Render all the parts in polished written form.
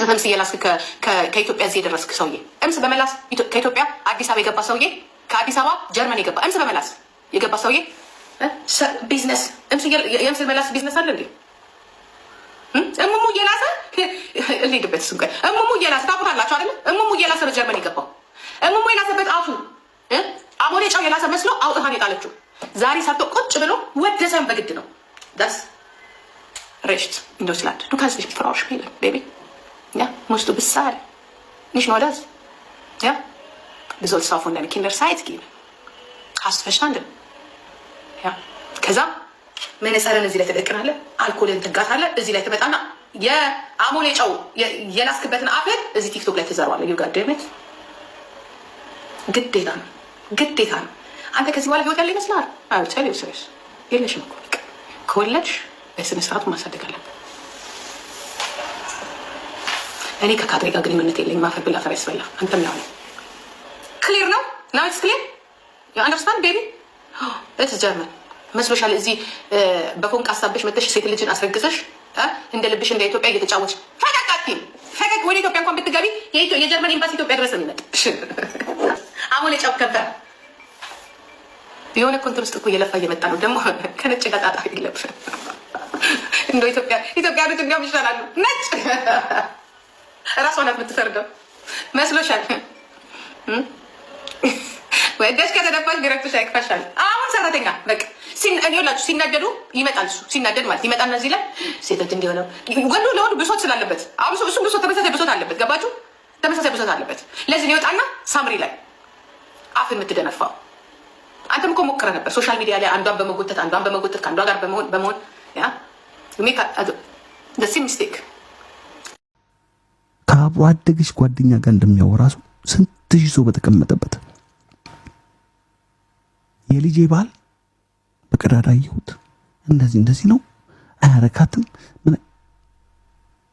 እምስ እየላስክ ከኢትዮጵያ እዚህ የደረስክ ሰውዬ እምስ በመላስ ከኢትዮጵያ አዲስ አበባ የገባ ሰውዬ ከአዲስ አበባ ጀርመን የገባ እምስ በመላስ የገባ ሰውዬ ቢዝነስ የእምስ መላስ ቢዝነስ አለ እንዴ? እሙሙ እየላሰ እንሂድበት እሱን ቀን እሙሙ እየላሰ ታውቁታላችሁ አይደለ? እሙሙ እየላሰ በጀርመን የገባው እሙሙ የላሰበት አፉ አሞሌ ጫው የላሰ መስሎ አውጥታን የጣለችው ዛሬ ሰርቶ ቁጭ ብሎ ወደሰን በግድ ነው ዳስ recht in Deutschland. Du kannst nicht Frau spielen, Baby. Ja, musst du bezahlen. Nicht nur das. Ja, du sollst auch von deinen Kindern Zeit geben. Hast du verstanden? Ja. ከዛ መነጸረን እዚህ ላይ ተደቅናለህ፣ አልኮልን ትጋታለህ፣ እዚህ ላይ ተመጣና የአሞሌ ጫው የላስክበትን አፍህ እዚህ ቲክቶክ ላይ ተዘርዋለህ። you got damn it. ግዴታ ነው፣ ግዴታ ነው። አንተ ከዚህ በኋላ ህይወት ያለ ይመስላል? አዎ ተል ይውሰስ የለሽም እኮ ከወለድሽ በስነ ስርዓቱ ማሳደግ አለብን። እኔ ከካድሬ ጋር ግንኙነት የለኝም። ማፈር ብላ ፈረስ በላ አንተም ያው ነው። ክሊር ነው now it's clear you understand baby it's German መስሎሻል? እዚህ በፎንቅ አሳበሽ መተሽ ሴት ልጅን አስረግዘሽ እንደ ልብሽ እንደ ኢትዮጵያ እየተጫወትሽ ፈቀቃቲ ፈቀቅ ወደ ኢትዮጵያ እንኳን ብትገቢ የጀርመን ኤምባሲ ኢትዮጵያ ድረስ ነው የሚመጣ። አሞሌ ጫው ከበር የሆነ ኮንትር ውስጥ እኮ እየለፋ እየመጣ ነው ደግሞ ከነጭ ጋር ጣጣ ይለብሽ እንደ ኢትዮጵያኖች እንዲያውም ይሻላሉ። ነጭ ራሷ ናት የምትፈርደው መስሎሻል? ወደሽ ከተደፋሽ ቢረክቱሽ አይክፋሻል። አሁን ሰራተኛ በቃ እኔላችሁ ሲናደዱ ይመጣል። እሱ ሲናደድ ማለት ይመጣና እዚህ ላይ ሴቶች እንዲሆነ ወንዱ ለወንዱ ብሶት ስላለበት አሁን እሱም ብሶት ተመሳሳይ ብሶት አለበት። ገባችሁ? ተመሳሳይ ብሶት አለበት። ለዚህ ነው ይወጣና ሳምሪ ላይ አፍ የምትደነፋው። አንተም እኮ ሞክረ ነበር ሶሻል ሚዲያ ላይ አንዷን በመጎተት ከአንዷ ጋር በመሆን ያ ደስ ሚስቴክ ከአብሮ አደግሽ ጓደኛ ጋር እንደሚያወራ ሰው ስንት ሺህ ሰው በተቀመጠበት የልጄ ባል በቀዳዳ ይሁት እንደዚህ ነው አያረካትም።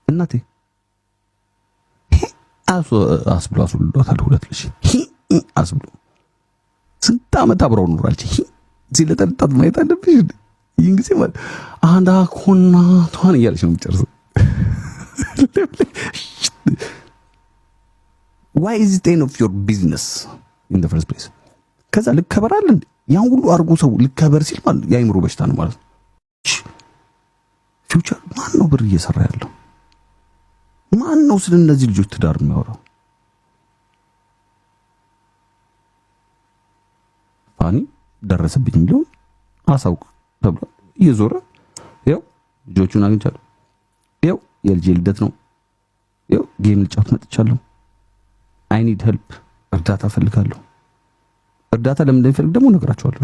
እናቴ አስብሏታል። ሁለት ልጅ አስብሎ ስንት ዓመት አብረው ኖራለች። እዚህ ለጠልጣት ማየት አለብሽ። ይህን ጊዜ ማለት አንድ አኮናቷን እያለች ነው የምጨርሰው። why is it end of your business in the first place? ከዛ ልከበራል እንዴ? ያን ሁሉ አርጎ ሰው ልከበር ሲል ማለት የአይምሮ በሽታ ነው ማለት ነው። ፊውቸር ማን ነው ብር እየሰራ ያለው? ማን ነው ስለ እነዚህ ልጆች ትዳር የሚያወራው? ፋኒ ደረሰብኝ የሚለው አሳውቅ ተብሎ እየዞረ ያው ልጆቹን አግኝቻለሁ፣ ያው የልጄ ልደት ነው፣ ያው ጌም ልጫወት መጥቻለሁ፣ አይ ኒድ ሄልፕ እርዳታ ፈልጋለሁ። እርዳታ ለምን እንደሚፈልግ ደግሞ ነግራቸዋለሁ።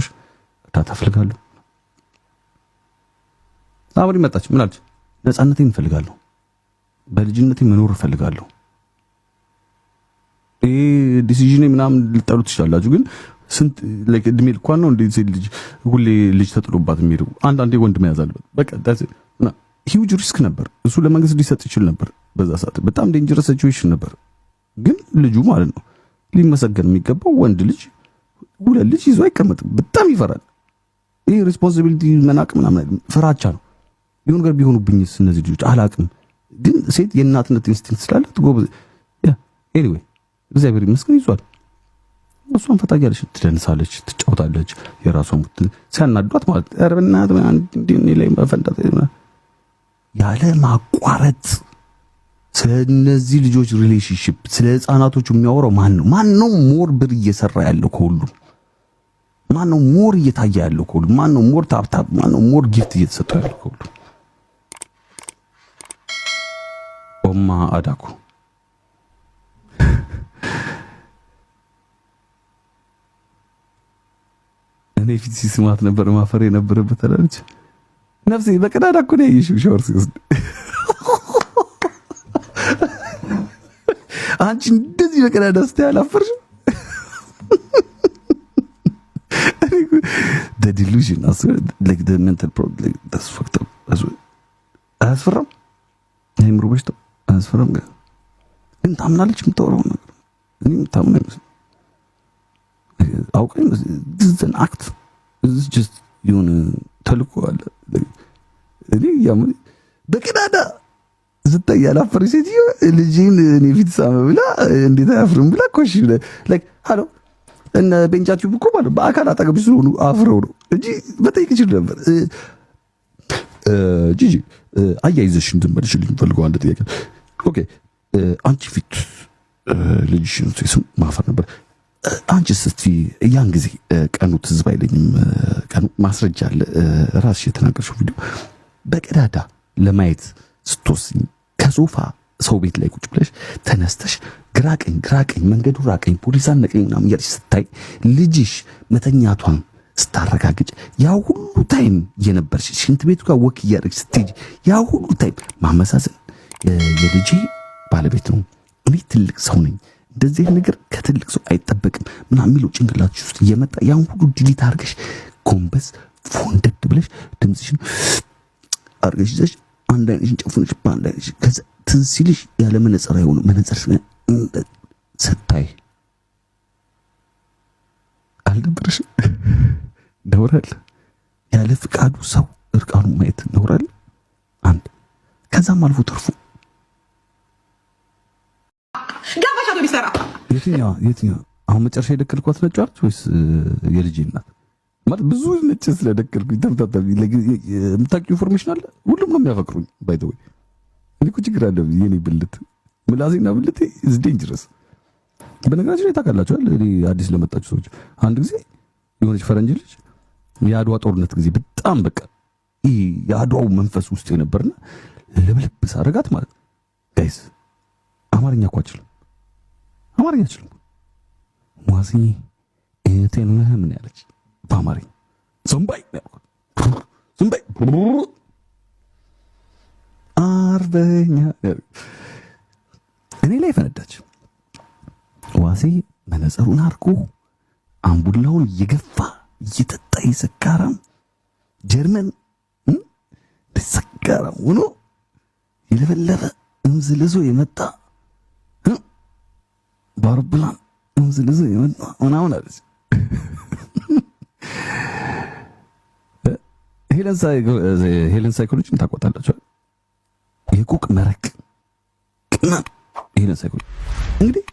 እርዳታ ፈልጋለሁ። ሳምሪ መጣች። ምን አለች? ነፃነቴን እፈልጋለሁ፣ በልጅነቴ መኖር እፈልጋለሁ። ዲሲዥን ምናምን ልጠሉት ትችላላችሁ፣ ግን ስንት እድሜ ልኳን ነው እንደዚህ ልጅ ሁሌ ልጅ ተጥሎባት የሚሄደው። አንዳንዴ ወንድ መያዝ አለበት። በቃ ሂውጅ ሪስክ ነበር። እሱ ለመንግስት ሊሰጥ ይችል ነበር። በዛ ሰዓት በጣም ዴንጀረስ ሲቹዌሽን ነበር። ግን ልጁ ማለት ነው ሊመሰገን የሚገባው ወንድ ልጅ ሁለት ልጅ ይዞ አይቀመጥም። በጣም ይፈራል። ይሄ ሪስፖንሲቢሊቲ መናቅ ምናምን ፍራቻ ነው። የሆነ ነገር ቢሆኑብኝስ እነዚህ ልጆች አላቅም። ግን ሴት የእናትነት ኢንስቲንክት ስላላት ጎበዝ ያ ኤኒዌይ እግዚአብሔር ይመስገን ይዟል። እሷን ፈታጊያለች፣ ትደንሳለች፣ ትጫወታለች። የራሷን ሲያናዷት ማለት አረብናት እንዴ ላይ መፈንዳት ያለ ማቋረጥ ስለ እነዚህ ልጆች ሪሌሽንሺፕ ስለ ህፃናቶቹ የሚያወራው ማን ነው? ሞር ብር እየሰራ ያለው ከሁሉ ማን ነው? ሞር እየታየ ያለው ከሁሉ ማን ነው? ሞር ታፕታፕ ማን ነው? ሞር ጊፍት እየተሰጠው ያለው ከሁሉ ኦማ አዳኩ እኔ ፊት ሲስማት ነበር ማፈር የነበረበት አላለች። ነፍሴ በቀዳዳ እኮ ነው ያየሽው ሻወር ሲወስድ። አንቺ እንደዚህ በቀዳዳ ስትያል አፈርሽም። the delusion as like the mental problem like that's fucked up as well. አስፈራም አይምሮ በሽታ አስፈራም። ግን ታምናለች የምታወራው ነገር እኔም ታምና ይመስል አውቀኝ this is an act this is just የሆነ ተልኮ አለ። እኔ ያም በቀዳዳ ስታይ ያላፈረች ሴትዮ ልጅን እኔ ፊት ሳመ ብላ እንዴት አያፍርም ብላ ኮሽ ላይክ ሃሎ እነ ቤንቻቲው እኮ ማለት በአካል አጠገብሽ ስለሆኑ አፍረው ነው እንጂ በጠይቅ ይችል ነበር። ጂጂ አያይዘሽ እንትን መልሽልኝ ፈልገው አንድ ጥያቄ። ኦኬ አንቺ ፊት ልጅሽን ስም ማፈር ነበር። አንቺስ እስቲ ያን ጊዜ ቀኑ ትዝ ባይለኝም ቀኑ ማስረጃ አለ ራስሽ የተናገርሽው ቪዲዮ በቀዳዳ ለማየት ስትወስኝ ከሶፋ ሰው ቤት ላይ ቁጭ ብለሽ ተነስተሽ ግራቀኝ መንገዱ ራቀኝ ፖሊስ አነቀኝ ምናምን እያልሽ ስታይ ልጅሽ መተኛቷን ስታረጋግጭ ያ ሁሉ ታይም የነበርሽ ሽንት ቤቱ ጋር ወክ እያደረግሽ ስትሄጂ ያ ሁሉ ታይም ማመሳሰል የልጄ ባለቤት ነው እኔ ትልቅ ሰው ነኝ እንደዚህ ነገር ከትልቅ ሰው አይጠበቅም ምናምን የሚለው ጭንቅላትሽ ውስጥ እየመጣ ያን ሁሉ ዲሊት አድርገሽ ጎንበስ ፎንደድ ብለሽ ድምፅሽን አድርገሽ ይዘሽ አንድ አይነሽን ጨፍነሽ በአንድ አይነሽ ከዛ ትዝ ሲልሽ ያለ መነጽር አይሆንም መነጽር ስታይ አልነበረሽም? ነውራል ያለ ፍቃዱ ሰው እርቃኑ ማየት ነውራል። አንድ ከዛም አልፎ ተርፎ ጋባሻ ነው ቢሰራ የትኛው አሁን መጨረሻ የደከልኳት ነጭ አለች ወይስ የልጄ እናት? ማለት ብዙ ነጭ ስለደከልኩኝ ተምታታቢ የምታውቂው ኢንፎርሜሽን አለ። ሁሉም ነው የሚያፈቅሩኝ ባይ ዘ ወይ እኔ እኮ ችግር አለ የኔ ብልት ምላሴና ብልቴ ኢዝ ዴንጀረስ። በነገራችን ላይ ታውቃላችሁ እኔ አዲስ ለመጣችሁ ሰዎች አንድ ጊዜ የሆነች ፈረንጅ ልጅ የአድዋ ጦርነት ጊዜ በጣም በቃ ይሄ የአድዋው መንፈስ ውስጥ የነበርና ለብልብ ሳረጋት ማለት ጋይስ አማርኛ እኮ አችልም ዋሲ እቴን ምን ያለች በአማርኛ ዝምባይ አርበኛ እኔ ላይ ፈነዳች። ዋሴ መነጽሩን አርጎ አምቡላውን እየገፋ እየጠጣ የሰካራም ጀርመን በሰካራም ሆኖ የለበለበ እንዝልዞ የመጣ በአውሮፕላን እንዝልዞ የመጣ ምናምን አለች። ሄለን ሳይኮሎጂን ታውቋታላችሁ? የቁቅ መረቅ ቅመም ሄለን ሳይኮሎጂ እንግዲህ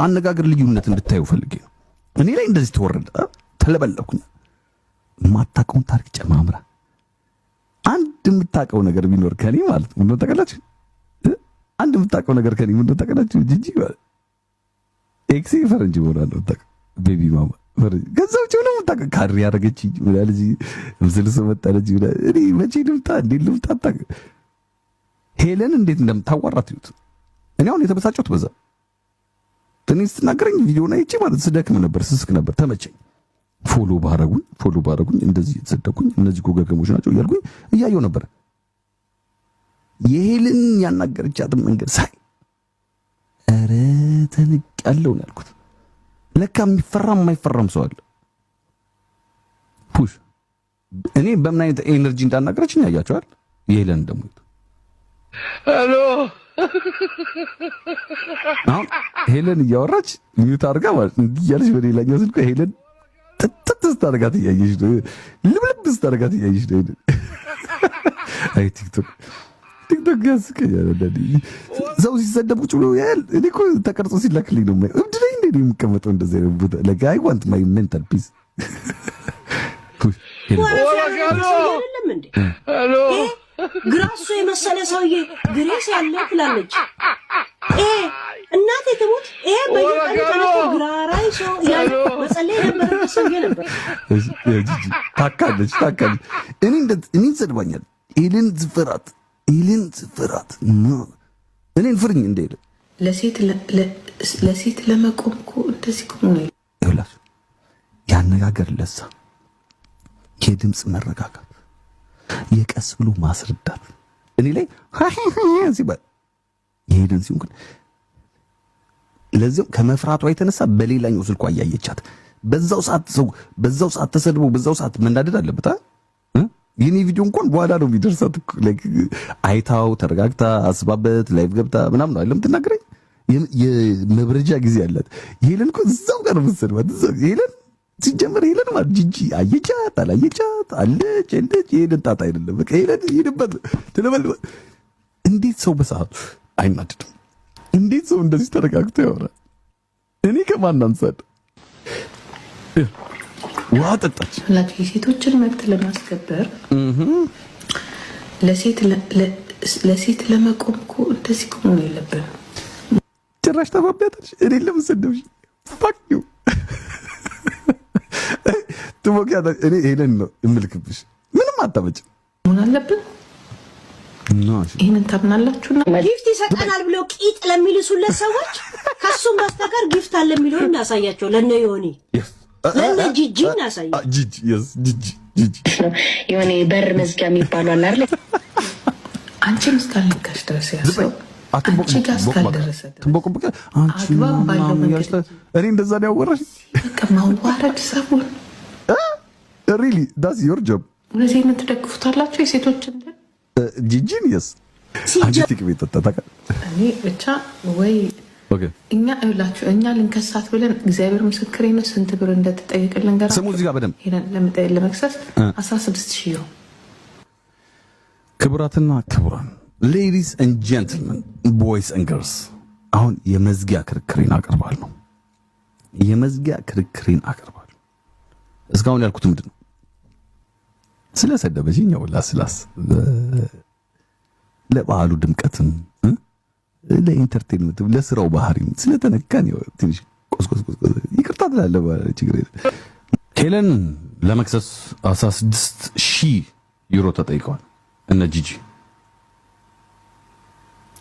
አነጋገር ልዩነት እንድታዩ ፈልጌ ነው። እኔ ላይ እንደዚህ ተወረደ ተለበለኩኝ። የማታውቀውን ታሪክ ጨማምራ አንድ የምታውቀው ነገር ቢኖር ከኔ ማለት ምን ነው ታውቃላችሁ? አንድ የምታውቀው ነገር ከኔ ምን ነው ታውቃላችሁ? ጂጂ ማለት ኤክሲ ፈረንጅ ሆናል ነው ታውቃ ቤቢ ማማ ፈረንጅ ገዛው ጭው ነው ታውቃ ካሪ ያረገች ይላል እዚህ ምስልስ መጣለች ይላል። እኔ መቼ ልምጣ እንዴ ልምጣ ታውቃ ሄለን እንዴት እንደምታዋራት ይሁት። እኔ አሁን የተበሳጨሁት በዛ ትንሽ ስትናገረኝ ቪዲዮ ላይ እቺ ማለት ስደክም ነበር ስስክ ነበር ተመቸኝ። ፎሎ ባረጉኝ እንደዚህ የተሰደኩኝ እነዚህ ጎገገሞች ናቸው እያልኩኝ እያየው ነበር። የሄልን ያናገረቻትን መንገድ ሳይ ኧረ ተንቄያለሁ ነው ያልኩት። ለካ የሚፈራም የማይፈራም ሰው አለ። ፑሽ እኔ በምን አይነት ኤነርጂ እንዳናገረችኝ ያያቸዋል። የሄለን ደግሞ ሄሎ አሁን ሄለን እያወራች ሚዩት አድርጋ ማለት እንዲህ እያለች በሌላኛው ስልኩ ሄለን ጥጥት ስታደርጋት እያየሽ ነው፣ ልብልብ ስታደርጋት እያየሽ ነው። አይ ቲክቶክ ያስቀኛል። ሰው ሲሰደብ ቁጭ ብሎ ያያል። እኔ እኮ ተቀርጾ ሲላክልኝ ነው እብድ ላይ እንደ የሚቀመጠው እንደዚህ አይነት ቦታ ላይ አይ ዋንት ማይ ሜንታል ፒስ ግራሱ የመሰለ ሰውዬ ግሬስ ያለ ትላለች። እናቴ ትሙት በየቀኑ ተነስቶ ግራራይ ሰው ያለ መጸለይ የነበረበት ሰውዬ ነበር። ታካለች። እኔን ሰድባኛል። ኤልን ዝፈራት እኔን ፍርኝ እንደሄደ ለሴት ለመቆም እኮ እንደዚህ እኮ ነው ይላል። ያነጋገር ለዛ የድምፅ መረጋጋት የቀስ ብሎ ማስረዳት እኔ ላይ ሲባል የሄደን ሲሆን ግን ለዚያው ከመፍራቷ የተነሳ በሌላኛው ስልኳ እያየቻት በዛው ሰዓት ተሰድቦ በዛው ሰዓት መናደድ አለበት። የኔ ቪዲዮ እንኳን በኋላ ነው የሚደርሳት። አይታው ተረጋግታ አስባበት ላይቭ ገብታ ምናምን ነው አይደለም ትናገረኝ። የመብረጃ ጊዜ አላት። ይሄንን እኮ እዛው ጋር ነው የምትሰድባት። ይሄንን ሲጀመር ሄለን ማለት ጂጂ አየቻት አላየቻት አለች እንደች ይሄንን ጣጣ አይደለም። በቃ ሄለን ይሄድበት ትለበል። እኔ እንዴት ሰው በሰዓቱ አይናደድም? እንዴት ሰው እንደዚህ ተረጋግቶ ያወራል? እኔ ከማን አንሳድ ውሃ ጠጣች። የሴቶችን መብት ለማስከበር ለሴት ለመቆም እኮ እንደዚህ እኮ መሆን የለብንም። ጭራሽ ተባቢያታለሽ። እኔ ለምን ሰደብሽ? ፋክ ዩ ትሞቂያለሽ። እኔ ሄለን ነው እምልክብሽ። ምንም አታመጭም መሆን አለብን። ይህንን ታምናላችሁና ጊፍት ይሰጠናል ብለው ቂጥ ለሚልሱለት ሰዎች ከሱም በስተቀር ጊፍት አለ የሚለውን እናሳያቸው። ለነ ዮኒ ለነ ጂጂ እናሳያቸው። ጂጂ የሆነ በር መዝጊያ የሚባሉ አለ አይደል? አንቺም እስካልነካሽ ድረስ ያሰው አንቺ ጋር እስካልደረሰ እኔ እንደዛ ነው ያወራሽ። በቃ ማዋረድ ሰውን ሪሊ ዳስ ዮር ጆብ። እነዚህ ምን ትደግፉታላችሁ? የሴቶችን ጂጂን የስ አንቺ ትቅቤት ተጣጣቀ እኔ ብቻ ወይ እኛ እላችሁ እኛ ልንከሳት ብለን እግዚአብሔር ምስክሬ ነው። ስንት ብር እንደተጠየቀልን ገራ ስሙ እዚህ ጋር በደምብ ለመክሰስ 16000 ዩሮ። ክቡራትና ክቡራን ሌዲስ ኤንድ ጀንትልመን ቦይስ ኤንድ ገርልስ አሁን የመዝጊያ ክርክሬን አቀርባለሁ። የመዝጊያ ክርክሬን አቀርባለሁ። እስካሁን ያልኩት ምንድን ነው? ስለሰደበሽኝ ላስላስ ለበዓሉ ድምቀትም ለኢንተርቴንመንት ለስራው ባህሪም ስለተነካን ትንሽ ቆስቆስ ይቅርታ ትላለህ። ችግር የለም። ሄለን ለመክሰስ 16000 ዩሮ ተጠይቀዋል እነ ጂጂ።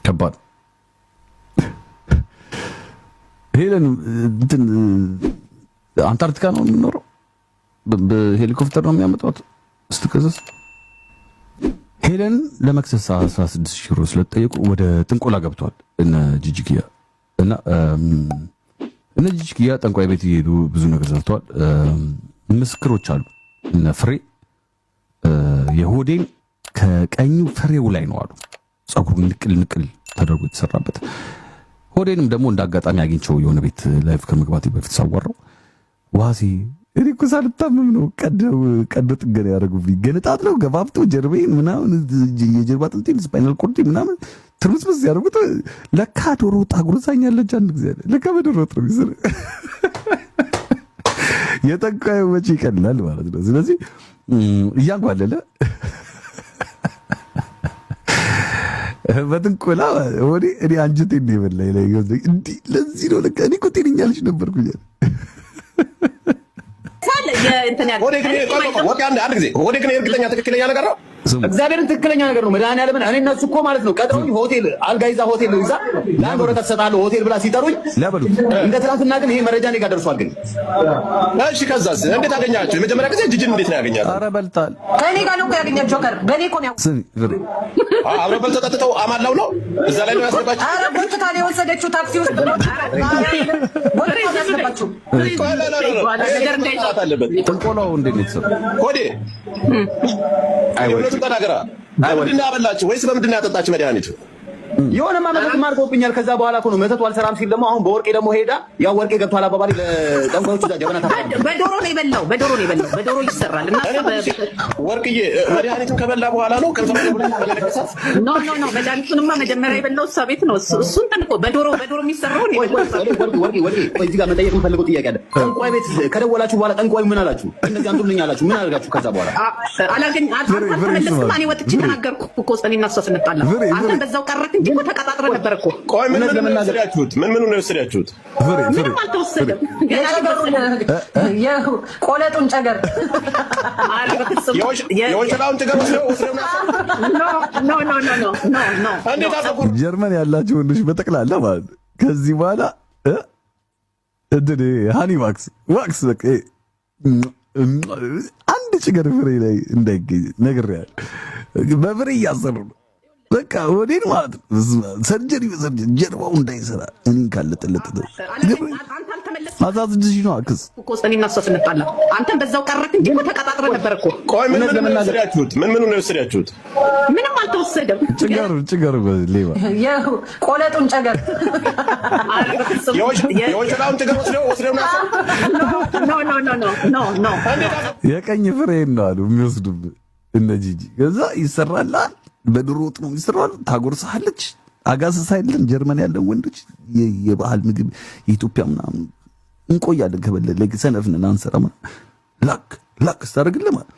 ከባድ ሄለን እንትን አንታርክቲካ ነው የምኖረው። በሄሊኮፕተር ነው የሚያመጣት ስትከሰስ። ሄለን ለመክሰስ 16000 ዩሮ ስለተጠየቁ ወደ ጥንቆላ ገብቷል እነ ጂጂኪያ እና እነ ጂጂኪያ ጠንቋይ ቤት እየሄዱ ብዙ ነገር ሰርተዋል። ምስክሮች አሉ። እነ ፍሬ የሆዴን ከቀኙ ፍሬው ላይ ነው አሉ። ጸጉሩ ንቅል ተደርጎ የተሰራበት ሆዴንም ደግሞ እንዳጋጣሚ አግኝቸው የሆነ ቤት ላይፍ ከመግባቴ በፊት ሳወራው ዋሲ እኔ እኮ ሳልታመም ነው ቀዶ ጥገና ያደረጉብኝ። ገነጣጥለው ገባብተው ጀርቤን ምናምን የጀርባ አጥንቴን ስፓይናል ኮርድ ምናምን ትርምስምስ ያደርጉት። ለካ ዶሮ ወጥ አጉርሳኛለች አንድ ጊዜ። ለካ በዶሮ ወጥ ነው የሚሰራው። የጠንቋዩ መቼ ይቀላል ማለት ነው። ስለዚህ እያጓለለ በጥንቆላ ወዲ እኔ አንጀቴን ነው የበላኝ ላይ እንዲህ። ለዚህ ነው ለካ እኔ እኮ ጤነኛ ልጅ ነበርኩኝ። አንድ ጊዜ ወደ ግን እርግጠኛ ትክክለኛ ነገር ነው። እግዚአብሔርን ትክክለኛ ነገር ነው። መድኃኒዓለምን እኔ እነሱ እኮ ማለት ነው ቀጥሮኝ ሆቴል አልጋ ይዛ ሆቴል ይዛ ለአንድ ወረቀት ሰጣለሁ ሆቴል ብላ ሲጠሩኝ እንደ ትናንትና ግን ይሄ መረጃ እኔ ጋር ደርሷል። ግን እሺ ከዛስ እንዴት አገኛችሁ? የመጀመሪያ ጊዜ ጂጂን እንዴት ነው ያገኛችሁ? ኧረ በልታል። ከእኔ ጋር ነው ያገኛችሁ። ጆከር በእኔ እኮ ነው አብረው በልተው ጠጥተው አማላው ነው እዛ ላይ ነው ያስገባችሁ። ኧረ ጎትታ ነው የወሰደችው ታክሲ ውስጥ ነው ያስገባችሁ። ጥንቆላው እንዴት ነው የተሰራው? ኮዴ አይወልም ተናገራ። በምንድን ነው ያበላችሁ ወይስ በምንድን ነው ያጠጣችሁ መድኃኒቱ? የሆነማ መተት ማርቆብኛል። ከዛ በኋላ እኮ ነው መተቱ አልሰራም ሲል ደግሞ አሁን በወርቄ ደግሞ ሄዳ ያው ወርቄ ገብቷል አባባሪ ለጠንቋዮቹ እዛ ጀበና ታፈራ። በዶሮ ነው የበላው። በዶሮ ይሰራል እና ወርቅዬ መድኃኒቱን ከበላ በኋላ ነው ከዛ ኖ መድኃኒቱንማ መጀመሪያ የበላው እሷ ቤት ነው። እሱን ጠንቆ በዶሮ የሚሰራው ነው። ወርቄ እዚህ ጋር መጠየቅ የምፈልገው ጥያቄ አለ። ጠንቋይ ቤት ከደወላችሁ በኋላ ጠንቋዩ ምን አላችሁ? እንደዚህ አምጡልኝ አላችሁ? ምን አደረጋችሁ? ከዛ በኋላ አልተመለስኩም። እኔ ወጥቼ ተናገርኩ እኮ እኔና እሷ ስንጣላ አንተ በዛው ቀረክ እንጂ ተቀጣጥረ ነበር እኮ። ቆይ ምን ወሰዳችሁት? ምን ነው የወሰዳችሁት? ምንም አልተወሰደም። የቆለጡን ጨገር የወንጀላውን ጨገር ወስደው ጀርመን ያላችሁ ወንዶች በጠቅላላ ማለት ነው ከዚህ በኋላ ሃኒ ዋክስ በቃ አንድ ችግር ፍሬ ላይ እንዳይገኝ ነግሬሃለሁ። በፍሬ እያሰሩ ነው በቃ ወዴን ማለት ነው። ሰርጀሪ ጀርባው እንዳይሰራ እኔን ካለጠለጥ ነው 16000 ነው አክስ እኮ እኔና እሷ ስንጣላ አንተም በዛው ቀረክ እንጂ ተቀጣጥረ ነበር እኮ። ቆይ ምን ነው የወሰዳችሁት? ምንም አልተወሰደም። ጭገሩ ሌባ የቆለጡን ጨገር የወንጀላውን ጨገር ወስደው ኖ የቀኝ ፍሬ ነው አሉ የሚወስዱብህ እነ ጂጂ። ከዛ ይሰራላል በዶሮ ወጥ ነው የሚሰራው። ታጎርሳለች። አጋሰስ አይደለም ጀርመን ያለው ወንዶች የባህል ምግብ የኢትዮጵያ ምናምን እንቆያለን ከበለ ሰነፍን አንሰራም። ላክ ስታደርግልህ ማለት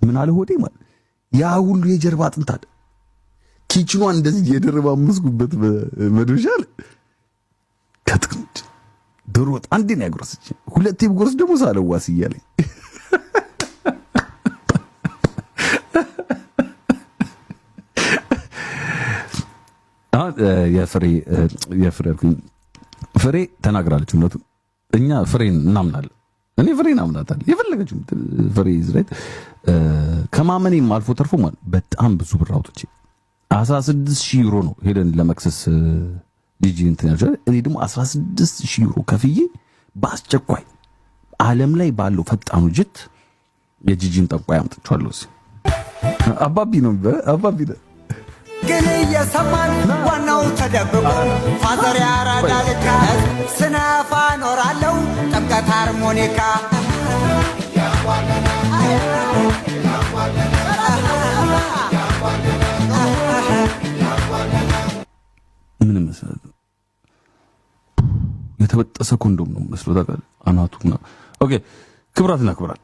ምን አለ ሆዴ ማለት ያ ሁሉ የጀርባ አጥንት አለ። ኪችኗን እንደዚህ የደረባ መስጉበት በመዶሻ ከጥቅምት ዶሮ ወጥ አንዴ ነው ያጎረሰች። ሁለቴ ብጎርስ ደግሞ ሳለዋስ እያለኝ ፍሬ ተናግራለች። እውነቱ እኛ ፍሬን እናምናለን። እኔ ፍሬን አምናታለሁ። የፈለገችው ፍሬ ይዝራይት ከማመኔም አልፎ ተርፎ ማለት በጣም ብዙ ብር አውጥቼ 16,000 ዩሮ ነው ሄደን ለመክሰስ ጂጂ እንትን ያለው። እኔ ደግሞ 16,000 ዩሮ ከፍዬ በአስቸኳይ ዓለም ላይ ባለው ፈጣኑ ጀት የጂጂን ጠንቋይ አምጥቻለሁ። አባቢ ነው አባቢ ነው ግን እየሰማን ዋናው ተደብቆ ፋዘር ያራዳ ልካ ስነፋ ኖራለው ጥምቀት ሃርሞኒካ ምን መሰለህ የተበጠሰ ኮንዶም ነው መስሎታል አናቱ። ኦኬ ክብራትና ክብራት